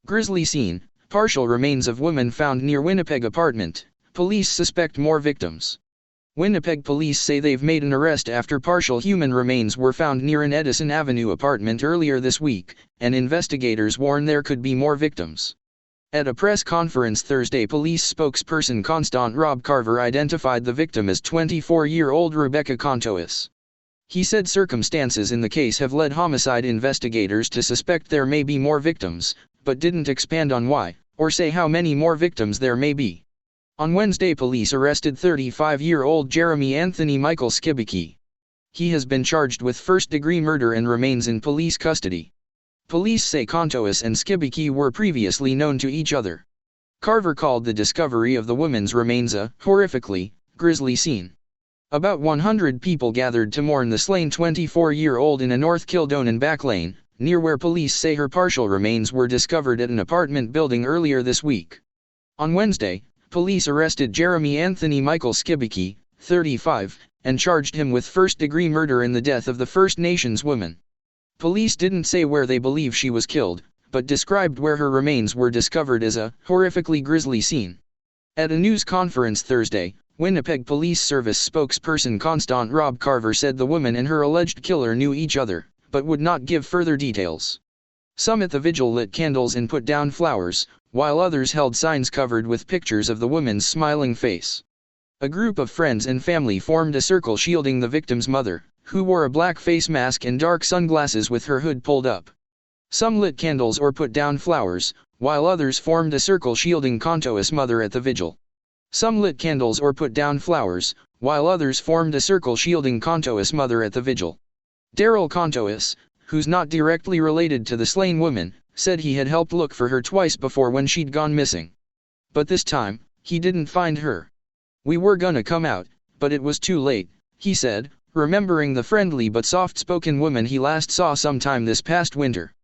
Grisly scene, partial remains of woman found near Winnipeg apartment. Police suspect more victims. Winnipeg police say they've made an arrest after partial human remains were found near an Edison Avenue apartment earlier this week, and investigators warn there could be more victims. At a press conference Thursday, police spokesperson Constant Rob Carver identified the victim as 24-year-old Rebecca Contois. He said circumstances in the case have led homicide investigators to suspect there may be more victims, but didn't expand on why, or say how many more victims there may be. On Wednesday, police arrested 35-year-old Jeremy Anthony Michael Skibicki. He has been charged with first-degree murder and remains in police custody. Police say Contois and Skibicki were previously known to each other. Carver called the discovery of the woman's remains a horrifically grisly scene. About 100 people gathered to mourn the slain 24-year-old in a North Kildonan back lane, near where police say her partial remains were discovered at an apartment building earlier this week. On Wednesday, police arrested Jeremy Anthony Michael Skibicki, 35, and charged him with first-degree murder in the death of the First Nations woman. Police didn't say where they believe she was killed, but described where her remains were discovered as a horrifically grisly scene. At a news conference Thursday, Winnipeg Police Service spokesperson Constant Rob Carver said the woman and her alleged killer knew each other, but would not give further details. Some at the vigil lit candles and put down flowers, while others held signs covered with pictures of the woman's smiling face. A group of friends and family formed a circle shielding the victim's mother, who wore a black face mask and dark sunglasses with her hood pulled up. Some lit candles or put down flowers, while others formed a circle shielding Contois' mother at the vigil. Some lit candles or put down flowers, while others formed a circle shielding Contois' mother at the vigil. Daryl Contois, who's not directly related to the slain woman, said he had helped look for her twice before when she'd gone missing. But this time, he didn't find her. "We were gonna come out, but it was too late," he said, remembering the friendly but soft-spoken woman he last saw sometime this past winter.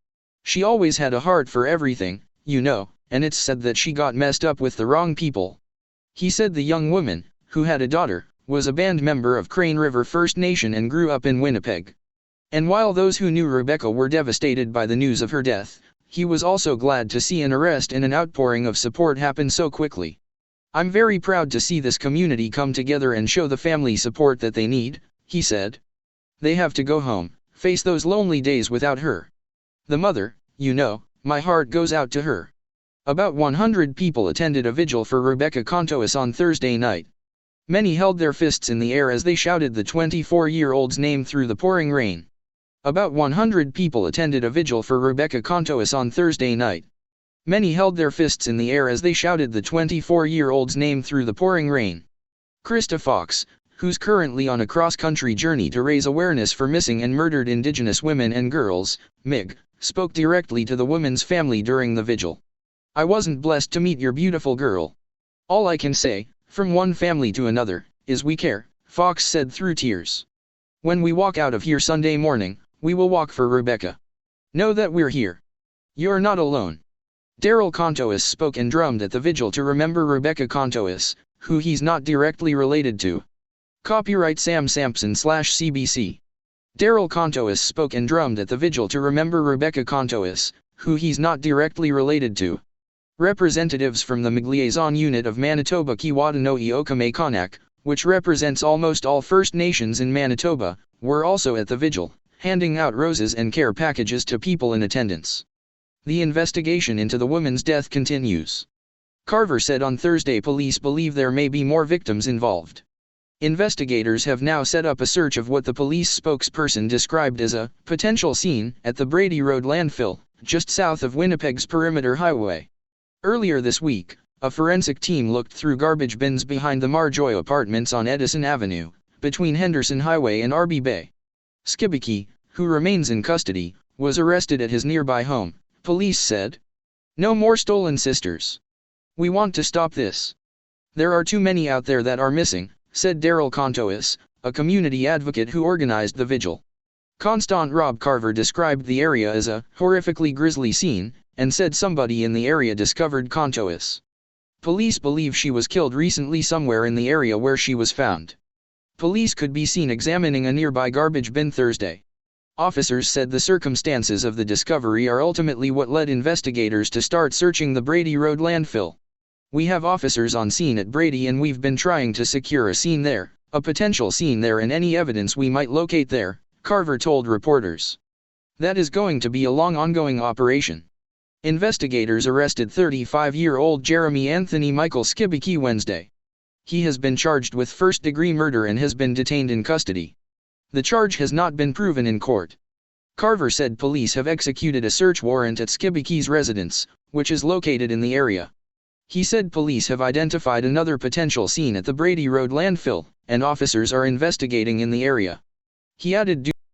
"She always had a heart for everything, you know, and it's said that she got messed up with the wrong people." He said the young woman, who had a daughter, was a band member of Crane River First Nation and grew up in Winnipeg. And while those who knew Rebecca were devastated by the news of her death, he was also glad to see an arrest and an outpouring of support happen so quickly. "I'm very proud to see this community come together and show the family support that they need," he said. "They have to go home, face those lonely days without her. The mother, you know, my heart goes out to her." About 100 people attended a vigil for Rebecca Contois on Thursday night. Many held their fists in the air as they shouted the 24-year-old's name through the pouring rain. About 100 people attended a vigil for Rebecca Contois on Thursday night. Many held their fists in the air as they shouted the 24-year-old's name through the pouring rain. Krista Fox, who's currently on a cross-country journey to raise awareness for missing and murdered Indigenous women and girls, MIG, spoke directly to the woman's family during the vigil. "I wasn't blessed to meet your beautiful girl. All I can say, from one family to another, is we care," Fox said through tears. "When we walk out of here Sunday morning, we will walk for Rebecca. Know that we're here. You're not alone." Daryl Contois spoke and drummed at the vigil to remember Rebecca Contois, who he's not directly related to. Copyright Sam Sampson/CBC. Daryl Contois spoke and drummed at the vigil to remember Rebecca Contois, who he's not directly related to. Representatives from the MIG Liaison Unit of Manitoba Kiiwetinoong Okemekanak, which represents almost all First Nations in Manitoba, were also at the vigil, handing out roses and care packages to people in attendance. The investigation into the woman's death continues. Carver said on Thursday police believe there may be more victims involved. Investigators have now set up a search of what the police spokesperson described as a potential scene at the Brady Road landfill, just south of Winnipeg's Perimeter Highway. Earlier this week, a forensic team looked through garbage bins behind the Marjoy apartments on Edison Avenue, between Henderson Highway and Arby Bay. Skibicki, who remains in custody, was arrested at his nearby home, police said. "No more stolen sisters. We want to stop this. There are too many out there that are missing," said Daryl Contois, a community advocate who organized the vigil. Constant Rob Carver described the area as a horrifically grisly scene, and said somebody in the area discovered Contois. Police believe she was killed recently somewhere in the area where she was found. Police could be seen examining a nearby garbage bin Thursday. Officers said the circumstances of the discovery are ultimately what led investigators to start searching the Brady Road landfill. "We have officers on scene at Brady and we've been trying to secure a scene there, a potential scene there and any evidence we might locate there," Carver told reporters. "That is going to be a long ongoing operation." Investigators arrested 35-year-old Jeremy Anthony Michael Skibicki Wednesday. He has been charged with first-degree murder and has been detained in custody. The charge has not been proven in court. Carver said police have executed a search warrant at Skibicki's residence, which is located in the area. He said police have identified another potential scene at the Brady Road landfill, and officers are investigating in the area. He added,